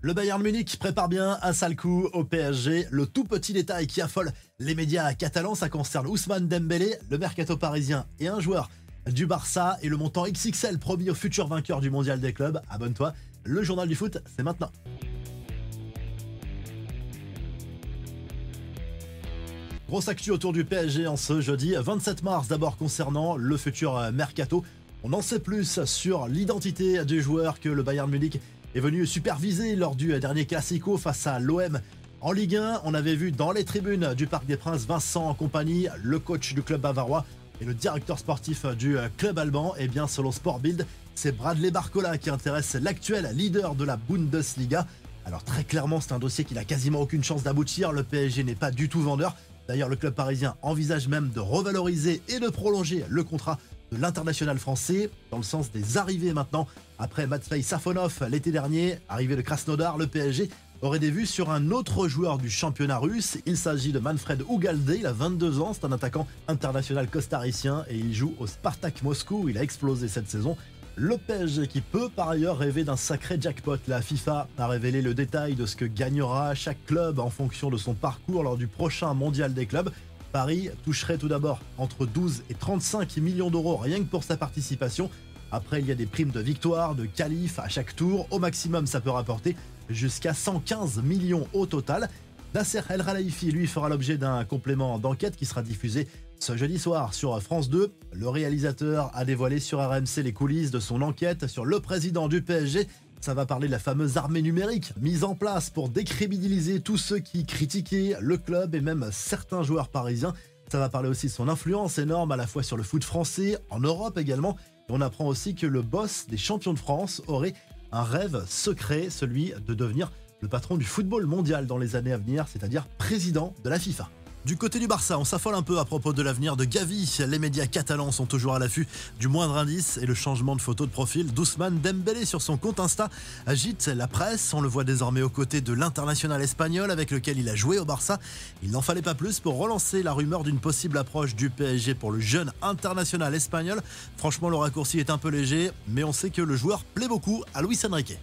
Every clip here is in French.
Le Bayern Munich prépare bien un sale coup au PSG. Le tout petit détail qui affole les médias catalans, ça concerne Ousmane Dembélé, le mercato parisien et un joueur du Barça et le montant XXL promis au futur vainqueur du mondial des clubs. Abonne-toi, le journal du foot, c'est maintenant. Grosse actu autour du PSG en ce jeudi 27 mars, d'abord concernant le futur mercato. On en sait plus sur l'identité du joueur que le Bayern Munich est venu superviser lors du dernier Classico face à l'OM. En Ligue 1, on avait vu dans les tribunes du Parc des Princes Vincent en compagnie, le coach du club bavarois et le directeur sportif du club allemand. Et bien selon Sport Bild, c'est Bradley Barcola qui intéresse l'actuel leader de la Bundesliga. Alors très clairement, c'est un dossier qui n'a quasiment aucune chance d'aboutir. Le PSG n'est pas du tout vendeur. D'ailleurs, le club parisien envisage même de revaloriser et de prolonger le contrat de l'international français, dans le sens des arrivées maintenant. Après Matvei Safonov l'été dernier, arrivé de Krasnodar, le PSG aurait des vues sur un autre joueur du championnat russe. Il s'agit de Manfred Ugalde, il a 22 ans, c'est un attaquant international costaricien et il joue au Spartak Moscou, il a explosé cette saison. Le PSG qui peut par ailleurs rêver d'un sacré jackpot. La FIFA a révélé le détail de ce que gagnera chaque club en fonction de son parcours lors du prochain mondial des clubs. Paris toucherait tout d'abord entre 12 et 35 millions d'euros rien que pour sa participation. Après, il y a des primes de victoire, de qualif à chaque tour. Au maximum, ça peut rapporter jusqu'à 115 millions au total. Nasser El Khelaifi, lui, fera l'objet d'un complément d'enquête qui sera diffusé ce jeudi soir sur France 2. Le réalisateur a dévoilé sur RMC les coulisses de son enquête sur le président du PSG. Ça va parler de la fameuse armée numérique mise en place pour décrédibiliser tous ceux qui critiquaient le club et même certains joueurs parisiens. Ça va parler aussi de son influence énorme à la fois sur le foot français, en Europe également. Et on apprend aussi que le boss des champions de France aurait un rêve secret, celui de devenir le patron du football mondial dans les années à venir, c'est-à-dire président de la FIFA. Du côté du Barça, on s'affole un peu à propos de l'avenir de Gavi. Les médias catalans sont toujours à l'affût du moindre indice et le changement de photo de profil d'Ousmane Dembélé sur son compte Insta agite la presse. On le voit désormais aux côtés de l'international espagnol avec lequel il a joué au Barça. Il n'en fallait pas plus pour relancer la rumeur d'une possible approche du PSG pour le jeune international espagnol. Franchement, le raccourci est un peu léger, mais on sait que le joueur plaît beaucoup à Luis Enrique.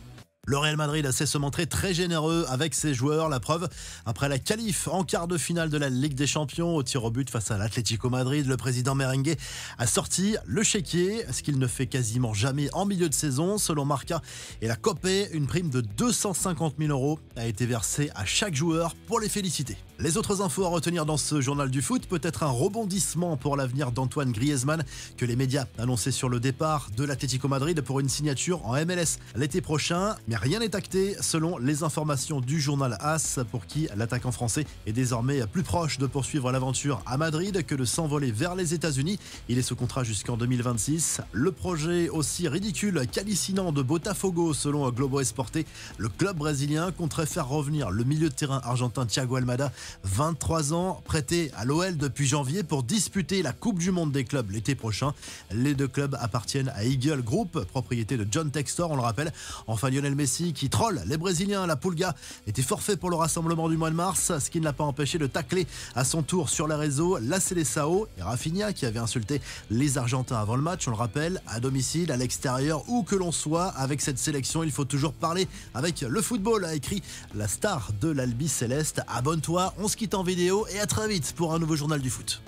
Le Real Madrid sait se montrer très généreux avec ses joueurs, la preuve, après la qualif en quart de finale de la Ligue des Champions au tir au but face à l'Atlético Madrid, le président merengue a sorti le chéquier, ce qu'il ne fait quasiment jamais en milieu de saison. Selon Marca et la Copé, une prime de 250 000 euros a été versée à chaque joueur pour les féliciter. Les autres infos à retenir dans ce journal du foot, peut-être un rebondissement pour l'avenir d'Antoine Griezmann, que les médias annonçaient sur le départ de l'Atlético Madrid pour une signature en MLS l'été prochain. Mais rien n'est acté selon les informations du journal AS, pour qui l'attaquant français est désormais plus proche de poursuivre l'aventure à Madrid que de s'envoler vers les États-Unis. Il est sous contrat jusqu'en 2026. Le projet aussi ridicule qu'hallucinant de Botafogo selon Globo Esporte. Le club brésilien compterait faire revenir le milieu de terrain argentin Thiago Almada, 23 ans, prêté à l'OL depuis janvier pour disputer la Coupe du Monde des clubs l'été prochain. Les deux clubs appartiennent à Eagle Group, propriété de John Textor, on le rappelle. Enfin, Lionel Messi qui troll les Brésiliens. La Pulga était forfait pour le rassemblement du mois de mars, ce qui ne l'a pas empêché de tacler à son tour sur les réseaux la Seleção et Rafinha qui avait insulté les Argentins avant le match. On le rappelle, à domicile, à l'extérieur, où que l'on soit, avec cette sélection, il faut toujours parler avec le football, a écrit la star de l'Albi Céleste. Abonne-toi, on se quitte en vidéo et à très vite pour un nouveau journal du foot.